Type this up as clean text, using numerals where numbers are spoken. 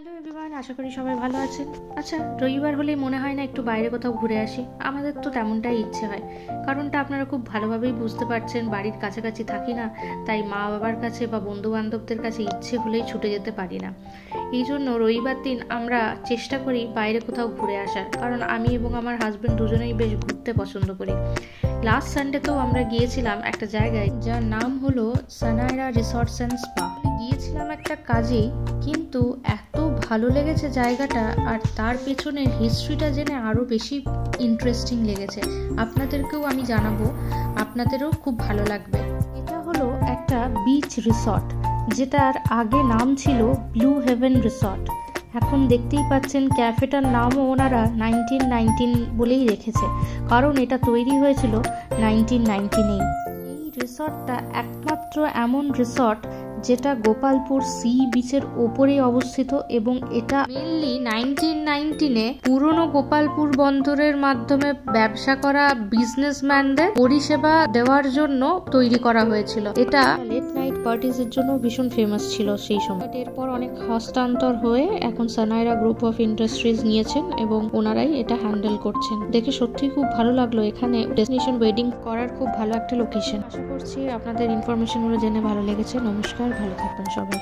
Hello everyone, আশা করি সবাই ভালো আছেন। আচ্ছা, রবিবার হলেই মনে হয় না একটু বাইরে কোথাও ঘুরে আসি? আমাদের তো তেমনটাই ইচ্ছে হয়। কারণটা আপনারা খুব ভালোভাবেই বুঝতে পারছেন, বাড়ির কাছাকাছি থাকি না, তাই মা বাবার কাছে বা বন্ধু বান্ধবদের কাছে ইচ্ছে হলেই ছুটে যেতে পারি না। এই জন্য রবিবার দিন আমরা চেষ্টা করি বাইরে কোথাও ঘুরে আসার, কারণ আমি এবং আমার হাজব্যান্ড দুজনেই বেশ ঘুরতে পছন্দ করি। লাস্ট সানডেতেও আমরা গিয়েছিলাম একটা জায়গায় যার নাম হলো সানাইরা রিসর্টস অ্যান্ড স্পা। গিয়েছিলাম একটা কাজেই, কিন্তু এত ভালো লেগেছে জায়গাটা, আর তার পেছনের হিস্ট্রিটা জেনে আরও বেশি ইন্টারেস্টিং লেগেছে। আপনাদেরকেও আমি জানাবো, আপনাদেরও খুব ভালো লাগবে। এটা হলো একটা বিচ রিসর্ট, যেটার আগে নাম ছিল ব্লু হেভেন রিসর্ট। এখন দেখতেই পাচ্ছেন ক্যাফেটার নামও ওনারা 1919 বলেই রেখেছে, কারণ এটা তৈরি হয়েছিল 1919-এই। এই রিসর্টটা একমাত্র এমন রিসর্ট যেটা গোপালপুর সি বিচের ওপরেই অবস্থিত, এবং এটা মেনলি 1919-এ পুরনো গোপালপুর বন্দরের মাধ্যমে ব্যবসা করা বিজনেসম্যানদের পরিষেবা দেওয়ার জন্য তৈরি করা হয়েছিল। এটা লেট নাইট পার্টিজ এর জন্য ভীষণ ফেমাস ছিল সেই সময়। এরপর অনেক হস্তান্তর হয়ে এখন সানাইরা গ্রুপ অফ ইন্ডাস্ট্রিজ নিয়েছেন এবং ওনারাই এটা হ্যান্ডেল করছেন। দেখে সত্যি খুব ভালো লাগলো। এখানে ডেস্টিনেশন ওয়েডিং করার খুব ভালো একটা লোকেশন। আশা করছি আপনাদের ইনফরমেশনগুলো জেনে ভালো লেগেছে। নমস্কার, ভালো থাকবেন সবাই।